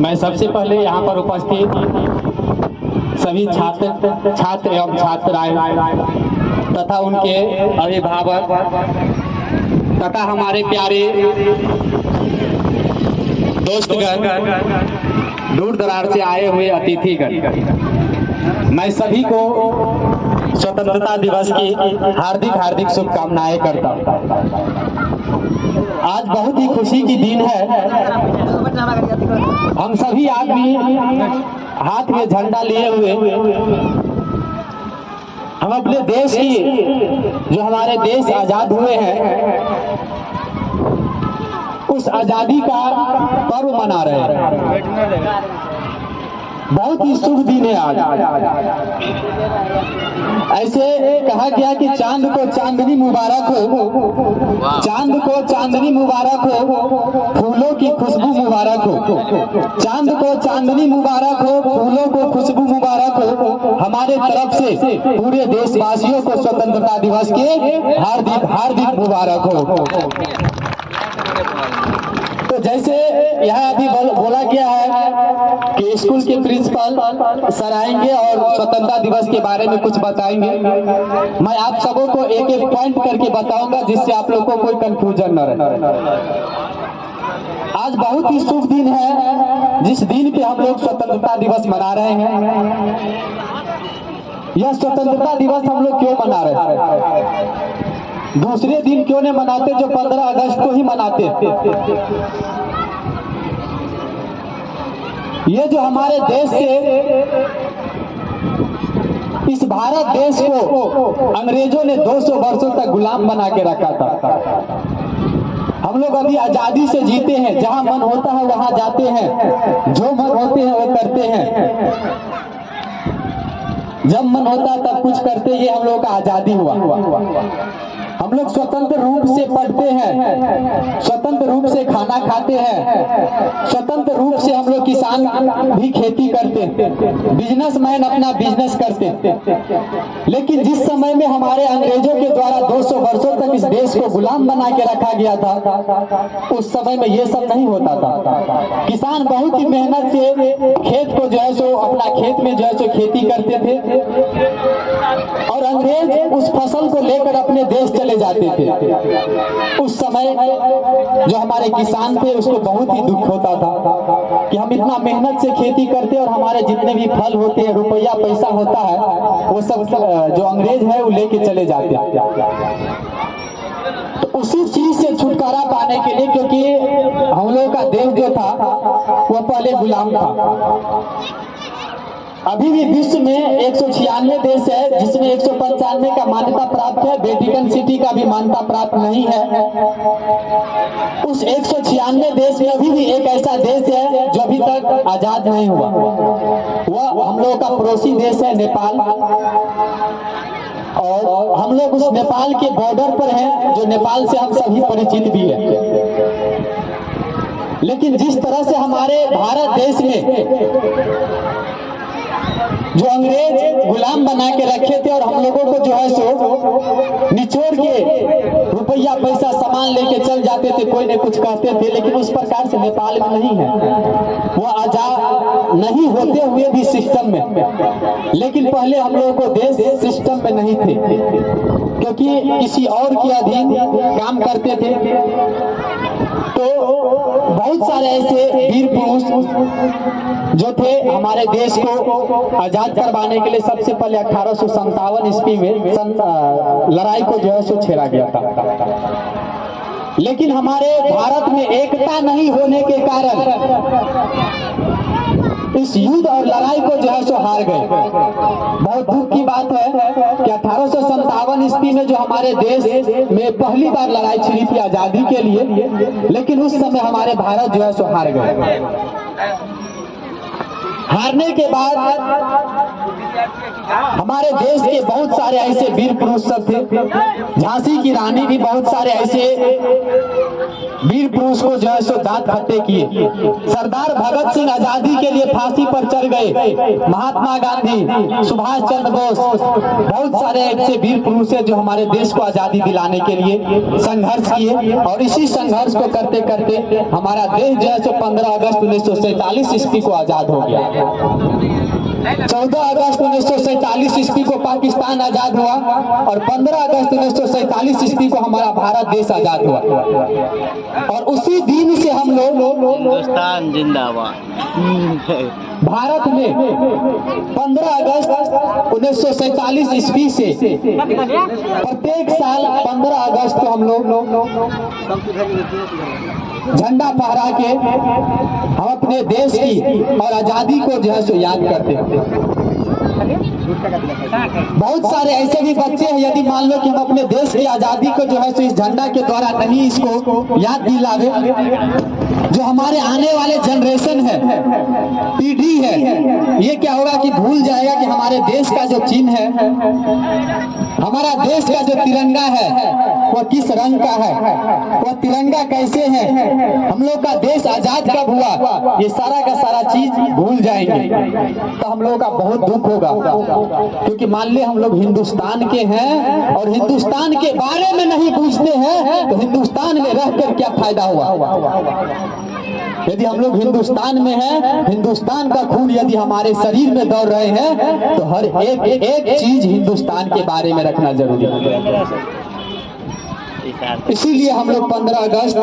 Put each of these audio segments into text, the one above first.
मैं सबसे पहले यहाँ पर उपस्थित सभी छात्र एवं छात्राएं तथा उनके अभिभावक तथा हमारे प्यारे दोस्तगण, दूर दराज से आए हुए अतिथिगण, मैं सभी को स्वतंत्रता दिवस की हार्दिक शुभकामनाएं करता हूँ। आज बहुत ही खुशी की दिन है। हम सभी आदमी हाथ में झंडा लिए हुए हम अपने देश की, जो हमारे देश आजाद हुए हैं, उस आजादी का पर्व मना रहे हैं। बहुत ही शुभ दिन है आज। ऐसे कहा गया कि चांद को चांदनी मुबारक हो, चांद को चांदनी मुबारक हो, फूलों की खुशबू मुबारक हो। चांद को चांदनी मुबारक हो, फूलों को खुशबू मुबारक हो। हमारे तरफ से पूरे देशवासियों को स्वतंत्रता दिवस के हार्दिक मुबारक हो। तो जैसे यहाँ अभी बोला गया है कि स्कूल के प्रिंसिपल सर आएंगे और स्वतंत्रता दिवस के बारे में कुछ बताएंगे। मैं आप सबों को एक एक पॉइंट करके बताऊंगा जिससे आप लोगों को कोई कंफ्यूजन न रहे। आज बहुत ही शुभ दिन है, जिस दिन पे हम लोग स्वतंत्रता दिवस मना रहे हैं। यह स्वतंत्रता दिवस हम लोग क्यों मना रहे हैं? दूसरे दिन क्यों नहीं मनाते जो 15 अगस्त को ही मनाते? ये जो हमारे देश से, इस भारत देश को अंग्रेजों ने 200 वर्षों तक गुलाम बना के रखा था। हम लोग अभी आजादी से जीते हैं, जहां मन होता है वहां जाते हैं, जो मन होते हैं वो करते हैं, जब मन होता है तब कुछ करते। ये हम लोग का आजादी हुआ। हम लोग स्वतंत्र रूप से पढ़ते हैं, स्वतंत्र रूप से खाना खाते हैं, स्वतंत्र रूप से हम लोग किसान भी खेती करते हैं, बिजनेसमैन अपना बिजनेस करते हैं। लेकिन जिस समय में हमारे अंग्रेजों के द्वारा 200 वर्षों तक इस देश को गुलाम बना के रखा गया था, उस समय में ये सब नहीं होता था। किसान बहुत ही मेहनत से खेत को जो है सो अपना खेत में जो है सो खेती करते थे और अंग्रेज उस फसल को लेकर अपने देश चले जाते थे। उस समय जो हमारे किसान थे उसको बहुत ही दुख होता था कि हम इतना मेहनत से खेती करते और हमारे जितने भी फल होते हैं, रुपया पैसा होता है, वो सब जो अंग्रेज है वो लेके चले जाते हैं। तो उसी चीज से छुटकारा पाने के लिए, क्योंकि हम लोगों का देश जो था वह पहले गुलाम था। अभी भी विश्व में 196 देश है, जिसमें 195 का मान्यता प्राप्त है, वेटिकन सिटी का भी मान्यता प्राप्त नहीं है। उस 196 देश में अभी भी एक ऐसा देश है जो अभी तक आजाद नहीं हुआ। वह हम लोगों का पड़ोसी देश है, नेपाल। और हम लोग उस नेपाल के बॉर्डर पर हैं, जो नेपाल से हम सभी परिचित भी है। लेकिन जिस तरह से हमारे भारत देश में जो अंग्रेज गुलाम बना के रखे थे और हम लोगों को जो है सो निचोड़ के रुपया पैसा सामान लेके चल जाते थे, कोई ने कुछ कहते थे, लेकिन उस प्रकार से नेपाल में नहीं है। वो आजाद नहीं होते हुए भी सिस्टम में, लेकिन पहले हम लोगों को देश सिस्टम में नहीं थे, क्योंकि किसी और के अधीन काम करते थे। तो बहुत सारे ऐसे वीर पुरुष जो थे हमारे देश को आजाद करवाने के लिए सबसे पहले 1857 ईस्वी में लड़ाई को जो है सो छेड़ा गया था। लेकिन हमारे भारत में एकता नहीं होने के कारण इस युद्ध और लड़ाई को जो है सो हार गए। बहुत दुख की बात है कि 1857 ईस्वी में जो हमारे देश में पहली बार लड़ाई छिड़ी थी आजादी के लिए, लेकिन उस समय हमारे भारत जो है सो हार गए। हारने के बाद हमारे देश के बहुत सारे ऐसे वीर पुरुष सब थे, झांसी की रानी भी बहुत सारे ऐसे वीर पुरुष को जो है सो दांत खट्टे किए। सरदार भगत सिंह आजादी के लिए फांसी पर चढ़ गए। महात्मा गांधी, सुभाष चंद्र बोस, बहुत सारे ऐसे वीर पुरुष हैं जो हमारे देश को आजादी दिलाने के लिए संघर्ष किए। और इसी संघर्ष को करते करते हमारा देश जो है सो 15 अगस्त 1947 ईस्वी को आजाद हो गया। 14 अगस्त 1947 ईस्वी को पाकिस्तान आजाद हुआ और 15 अगस्त 1947 ईस्वी को हमारा भारत देश आजाद हुआ। और उसी दिन से हम लोग हिंदुस्तान जिंदाबाद भारत में 15 अगस्त 1947 ईस्वी से प्रत्येक साल 15 अगस्त को हम लोग झंडा फहरा के हम अपने देश की और आजादी को जो है सो याद करते हैं। बहुत सारे ऐसे भी बच्चे हैं, यदि मान लो कि हम अपने देश की आजादी को जो है सो इस झंडा के द्वारा नहीं इसको याद दिलावे, जो हमारे आने वाले जनरेशन है, पीढ़ी है, ये क्या होगा कि भूल जाएगा कि हमारे देश का जो चिन्ह है, हमारा देश का जो तिरंगा है वह किस रंग का है, वह तिरंगा कैसे है, हम लोग का देश आजाद कब हुआ, ये सारा का सारा चीज भूल जाएंगे तो हम लोग का बहुत दुख होगा। क्योंकि मान ले हम लोग हिंदुस्तान के हैं और हिंदुस्तान के बारे में नहीं पूछते हैं तो हिंदुस्तान में रहकर क्या फायदा हुआ। यदि हम लोग हिंदुस्तान में हैं, हिंदुस्तान का खून यदि हमारे शरीर में दौड़ रहे हैं तो हर एक चीज हिंदुस्तान के बारे में रखना जरूरी है। इसीलिए हम लोग 15 अगस्त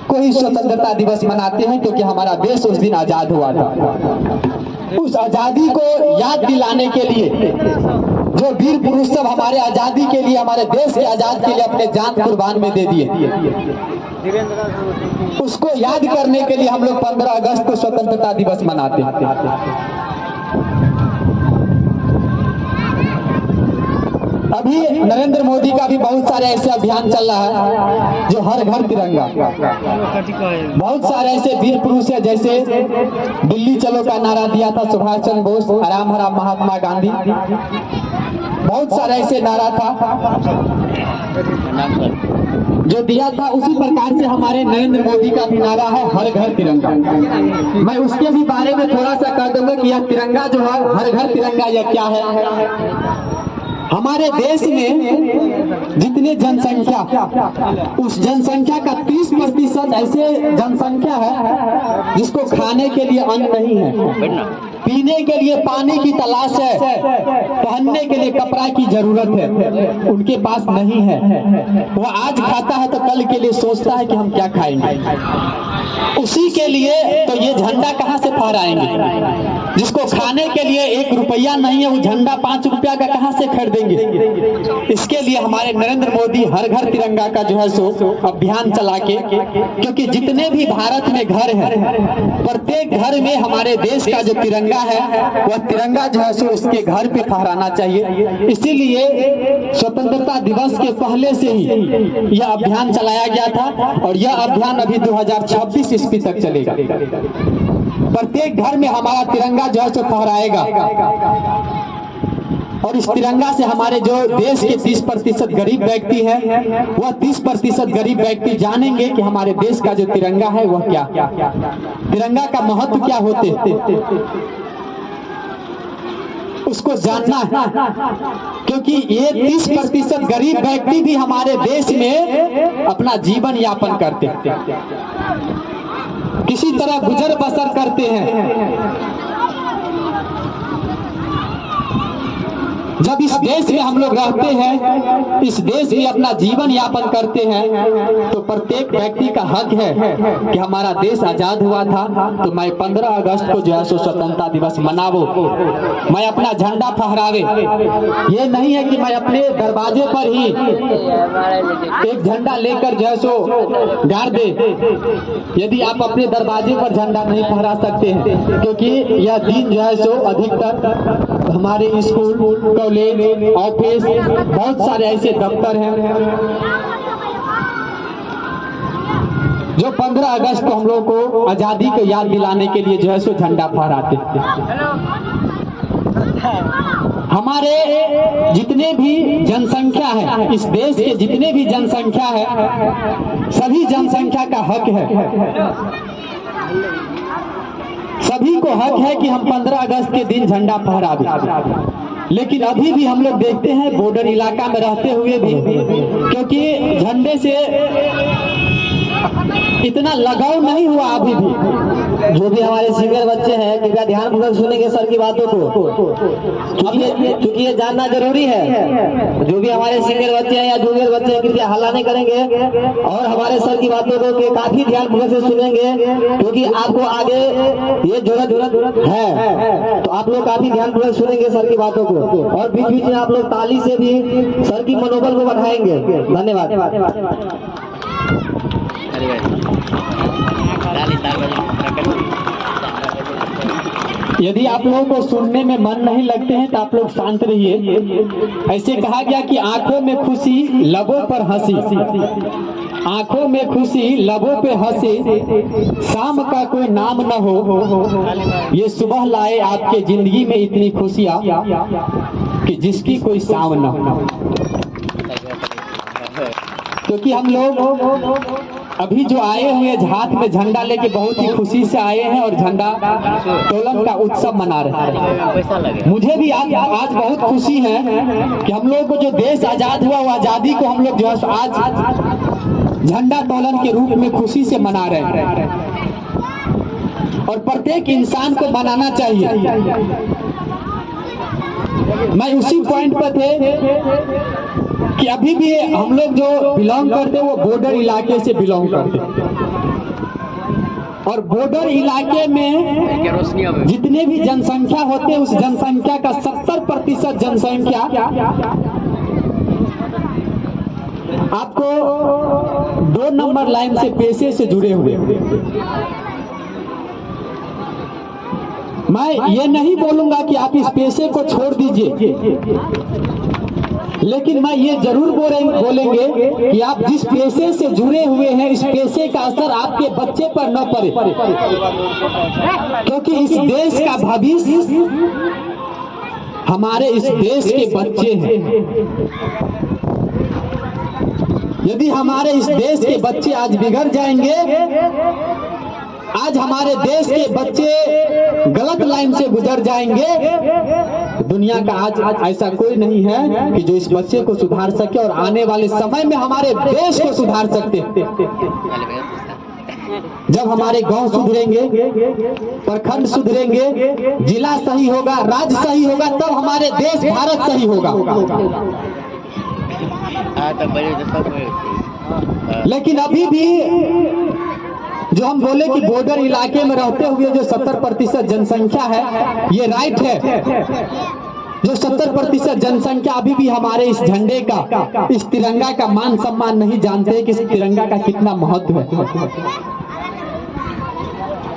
को ही स्वतंत्रता दिवस मनाते हैं, क्योंकि हमारा देश उस दिन आजाद हुआ था। उस आजादी को याद दिलाने के लिए जो वीर पुरुष सब हमारे आजादी के लिए, हमारे देश के आजाद के लिए अपने जान कुर्बान में दे दिए, उसको याद करने के लिए हम लोग 15 अगस्त को स्वतंत्रता दिवस मनाते हैं। अभी नरेंद्र मोदी का भी बहुत सारे ऐसे अभियान चल रहा है जो हर घर तिरंगा। बहुत सारे ऐसे वीर पुरुष है, जैसे दिल्ली चलो का नारा दिया था सुभाष चंद्र बोस, आराम हराम महात्मा गांधी, बहुत सारे ऐसे नारा था जो दिया था। उसी प्रकार से हमारे नरेंद्र मोदी का भी नारा है हर घर तिरंगा। मैं उसके भी बारे में थोड़ा सा कह दूंगा कि यह तिरंगा जो है हर घर तिरंगा यह क्या है। हमारे देश में जितने जनसंख्या, उस जनसंख्या का 30% ऐसे जनसंख्या है जिसको खाने के लिए अन्न नहीं है, पीने के लिए पानी की तलाश है, पहनने के लिए कपड़ा की जरूरत है, उनके पास नहीं है। वो आज खाता है तो कल के लिए सोचता है कि हम क्या खाएंगे। उसी के लिए तो ये झंडा कहाँ से फहराएंगे। जिसको खाने के लिए 1 रुपया नहीं है, वो झंडा 5 रुपया का कहाँ से खरीदेंगे। इसके लिए हमारे नरेंद्र मोदी हर घर तिरंगा का जो है सो अभियान चला के, क्योंकि जितने भी भारत में घर हैं, प्रत्येक घर में हमारे देश का जो तिरंगा है वह तिरंगा जो है सो इसके घर पे फहराना चाहिए। इसीलिए स्वतंत्रता दिवस के पहले से ही यह अभियान चलाया गया था और यह अभियान अभी 2026 ईस्वी तक चलेगा। प्रत्येक घर में हमारा तिरंगा जो है सो फहराएगा और इस तिरंगा से हमारे जो देश के 30% गरीब व्यक्ति हैं, वह 30% गरीब व्यक्ति जानेंगे कि हमारे देश का जो तिरंगा है वह क्या, तिरंगा का महत्व क्या होते, उसको जानना है। क्योंकि ये 30% गरीब व्यक्ति भी हमारे देश में अपना जीवन यापन करते हैं, किसी तरह गुजर बसर करते हैं। जब इस देश में हम लोग रहते हैं, इस देश में अपना जीवन यापन करते हैं, तो प्रत्येक व्यक्ति का हक है कि हमारा देश आजाद हुआ था तो मैं 15 अगस्त को जो है सो स्वतंत्रता दिवस मनावो, मैं अपना झंडा फहरावे। ये नहीं है कि मैं अपने दरवाजे पर ही एक झंडा लेकर जो है सो गाड़ दे। यदि आप अपने दरवाजे पर झंडा नहीं फहरा सकते हैं, क्योंकि यह दिन जो है सो अधिकतर हमारे स्कूल, कॉलेज, ऑफिस, बहुत सारे ऐसे दफ्तर हैं जो 15 अगस्त को हम लोग को आजादी को याद दिलाने के लिए जो है सो झंडा फहराते हैं। हमारे जितने भी जनसंख्या है, इस देश के जितने भी जनसंख्या है, सभी जनसंख्या का हक है, सभी को हक है कि हम 15 अगस्त के दिन झंडा फहराएं। लेकिन अभी भी हम लोग देखते हैं बॉर्डर इलाका में रहते हुए भी, क्योंकि झंडे से इतना लगाव नहीं हुआ अभी भी। जो भी हमारे सीनियर बच्चे हैं कृपया ध्यानपूर्वक सुनेंगे सर की बातों को, क्योंकि ये जानना जरूरी है। जो भी हमारे सीनियर बच्चे हैं या जूनियर बच्चे हैं कृपया हल्ला नहीं करेंगे और हमारे सर की बातों को काफी ध्यानपूर्वक से सुनेंगे, क्योंकि आपको आगे ये जरूरत है। तो आप लोग काफी ध्यानपूर्वक सुनेंगे सर की बातों को, और बीच बीच में आप लोग ताली से भी सर की मनोबल को बढ़ाएंगे। धन्यवाद। यदि आप लोगों को सुनने में मन नहीं लगते हैं तो आप लोग शांत रहिए। ऐसे कहा गया कि आंखों में खुशी लबों पर हंसी, आंखों में खुशी लबों पे हंसी, शाम का कोई नाम न हो, ये सुबह लाए आपके जिंदगी में इतनी खुशियाँ कि जिसकी कोई शाम न हो। क्योंकि हम लोग अभी जो आए हुए हाथ में झंडा लेके बहुत ही खुशी से आए हैं और झंडा तोलन का उत्सव मना रहे हैं। मुझे भी आज बहुत खुशी है कि हम लोगों को जो देश आजाद हुआ, वो आजादी को हम लोग जो है आज झंडा तोलन के रूप में खुशी से मना रहे हैं, और प्रत्येक इंसान को मनाना चाहिए। मैं उसी पॉइंट पर थे कि अभी भी हम लोग जो बिलोंग करते हैं वो बॉर्डर इलाके से बिलोंग करते हैं, और बॉर्डर इलाके में जितने भी जनसंख्या होते हैं उस जनसंख्या का 70% जनसंख्या आपको 2 नंबर लाइन से पेशे से जुड़े हुए। मैं ये नहीं बोलूंगा कि आप इस पेशे को छोड़ दीजिए, लेकिन मैं ये जरूर बोलेंगे कि आप जिस पेशे से जुड़े हुए हैं इस पेशे का असर आपके बच्चे पर न पड़े, क्योंकि इस देश का भविष्य हमारे इस देश के बच्चे हैं। यदि हमारे इस देश के बच्चे आज बिगड़ जाएंगे, आज हमारे देश के बच्चे गलत लाइन से गुजर जाएंगे, दुनिया का आज ऐसा कोई नहीं है कि जो इस बच्चे को सुधार सके, और आने वाले समय में हमारे देश को सुधार सकते। जब हमारे गांव सुधरेंगे, प्रखंड सुधरेंगे, जिला सही होगा, राज्य सही होगा, तब हमारे देश भारत सही होगा। लेकिन अभी भी जो हम बोले कि बॉर्डर इलाके में रहते हुए जो 70% जनसंख्या है, ये राइट है। जो 70% जनसंख्या अभी भी हमारे इस झंडे का, इस तिरंगा का मान सम्मान नहीं जानते हैं कि इस तिरंगा का कितना महत्व है।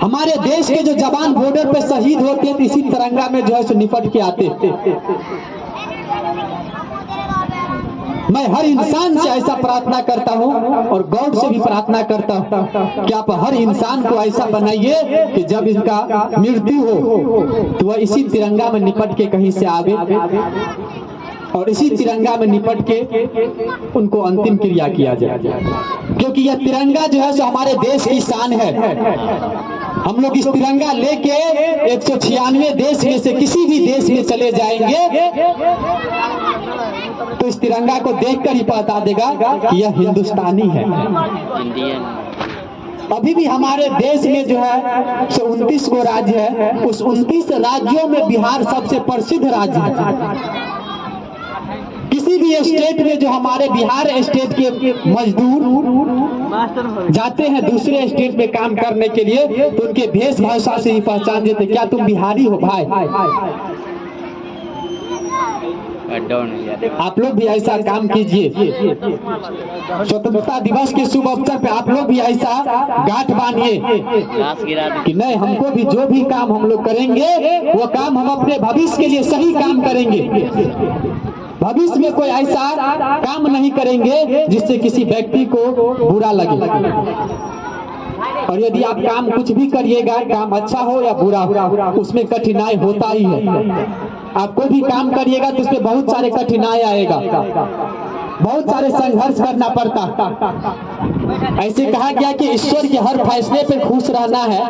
हमारे देश के जो जवान बॉर्डर पे शहीद होते हैं, इसी तिरंगा में जो है सो निपट के आते। मैं हर इंसान से ऐसा प्रार्थना करता हूं, और गॉड से भी प्रार्थना करता हूं कि आप हर इंसान को ऐसा बनाइए कि जब इनका मृत्यु हो तो वह इसी तिरंगा में निपट के कहीं से आवे, और इसी तिरंगा में निपट के उनको अंतिम क्रिया किया जाए। क्योंकि यह तिरंगा जो है सो हमारे देश की शान है। हम लोग इस तिरंगा लेके 196 देश में से किसी भी देश में चले जाएंगे तो इस तिरंगा को देखकर ही पता देगा कि यह हिंदुस्तानी है। अभी भी हमारे देश में जो है 29 गो राज्य है, उस 29 राज्यों में बिहार सबसे प्रसिद्ध राज्य है। किसी भी स्टेट में जो हमारे बिहार स्टेट के मजदूर जाते हैं दूसरे स्टेट में काम करने के लिए, तो उनके वेशभूषा से ही पहचान देते, क्या तुम बिहारी हो भाई? आप लोग भी ऐसा काम कीजिए। स्वतंत्रता दिवस के शुभ अवसर पे आप लोग भी ऐसा गांठ बांधिए कि नहीं, हमको भी जो भी काम हम लोग करेंगे वो काम हम अपने भविष्य के लिए सही काम करेंगे। भविष्य में कोई ऐसा काम नहीं करेंगे जिससे किसी व्यक्ति को बुरा लगे। और यदि आप काम कुछ भी करिएगा, काम अच्छा हो या बुरा हो, उसमें कठिनाई होता ही है। आप कोई भी काम करिएगा तो उसमें बहुत सारे कठिनाई आएगा, बहुत सारे संघर्ष करना पड़ता। ऐसे कहा गया कि ईश्वर के हर फैसले पे खुश रहना है,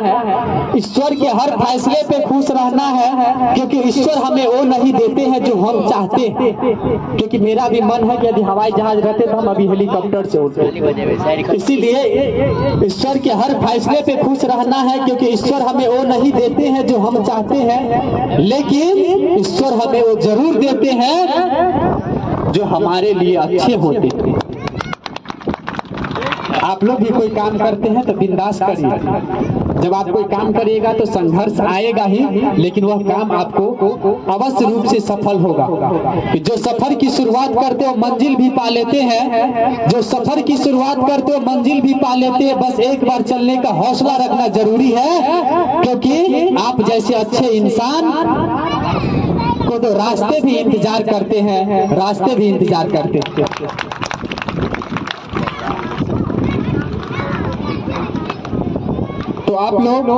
ईश्वर के हर फैसले पे खुश रहना है, क्योंकि ईश्वर हमें वो नहीं देते हैं जो हम चाहते हैं। क्योंकि मेरा भी मन है कि यदि हवाई जहाज रहते तो हम अभी हेलीकॉप्टर से उड़ते। इसीलिए ईश्वर के हर फैसले पे खुश रहना है, क्योंकि ईश्वर हमें वो नहीं देते हैं जो हम चाहते हैं, लेकिन ईश्वर हमें वो जरूर देते हैं जो हमारे लिए अच्छे होते हैं। आप लोग भी कोई काम करते हैं तो बिंदास करिए। जब आप कोई काम करिएगा तो संघर्ष आएगा ही, लेकिन वह काम आपको अवश्य रूप से सफल होगा। जो सफर की शुरुआत करते हो मंजिल भी पा लेते हैं, जो सफर की शुरुआत करते हो मंजिल भी पा लेते हैं। बस एक बार चलने का हौसला रखना जरूरी है, क्योंकि आप जैसे अच्छे इंसान को तो रास्ते भी इंतजार करते हैं, रास्ते भी इंतजार करते हैं। तो आप लोग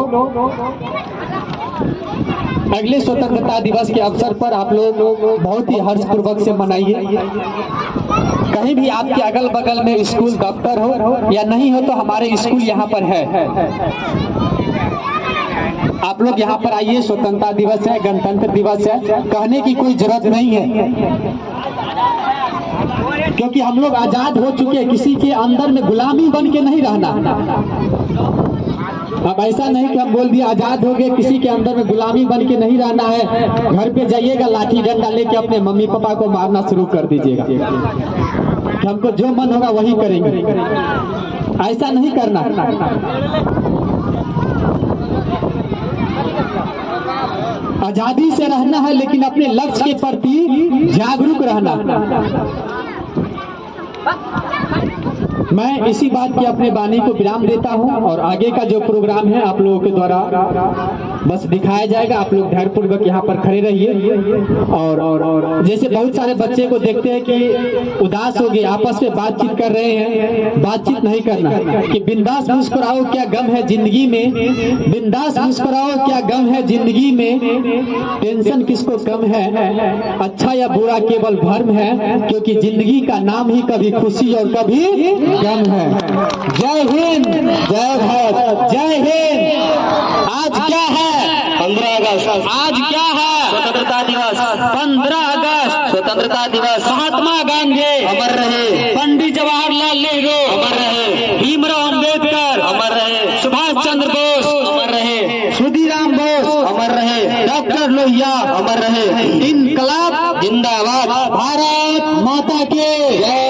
अगले स्वतंत्रता दिवस के अवसर पर आप लोग बहुत ही हर्षपूर्वक से मनाइए। कहीं भी आपके अगल बगल में स्कूल दफ्तर हो या नहीं हो तो हमारे स्कूल यहाँ पर है। आप लोग यहाँ पर आइए। स्वतंत्रता दिवस है, गणतंत्र दिवस है, कहने की कोई जरूरत नहीं है, क्योंकि हम लोग आजाद हो चुके हैं। किसी के अंदर में गुलामी बन के नहीं रहना। अब ऐसा नहीं कि हम बोल दिए आजाद हो गए, किसी के अंदर में गुलामी बन के नहीं रहना है। घर पे जाइएगा लाठी डंडा लेके अपने मम्मी पापा को मारना शुरू कर दीजिएगा। हमको जो मन होगा वही करेंगे, ऐसा नहीं करना। आजादी से रहना है, लेकिन अपने लक्ष्य के प्रति जागरूक रहना। मैं इसी बात की अपने वाणी को विराम देता हूं, और आगे का जो प्रोग्राम है आप लोगों के द्वारा बस दिखाया जाएगा। आप लोग धैर्यपूर्वक यहाँ पर खड़े रहिए। और जैसे बहुत सारे बच्चे को देखते हैं कि उदास हो गए, आपस में बातचीत कर रहे हैं, बातचीत नहीं करना कि बिंदास मुस्कुराओ क्या गम है जिंदगी में, बिंदास मुस्कुराओ क्या गम है जिंदगी में, टेंशन किसको कम है, अच्छा या बुरा केवल भ्रम है, क्योंकि जिंदगी का नाम ही कभी खुशी और कभी गम है। जय हिंद, जय भारत, जय हिंद। आज क्या है? 15 अगस्त। आज क्या है? स्वतंत्रता दिवस। 15 अगस्त स्वतंत्रता दिवस। महात्मा गांधी अमर रहे, पंडित जवाहरलाल नेहरू अमर रहे, भीमराव अम्बेडकर अमर रहे, सुभाष चंद्र बोस अमर रहे, खुदीराम बोस अमर रहे, डॉक्टर लोहिया अमर रहे। इनकलाब जिंदाबाद। भारत माता के जय।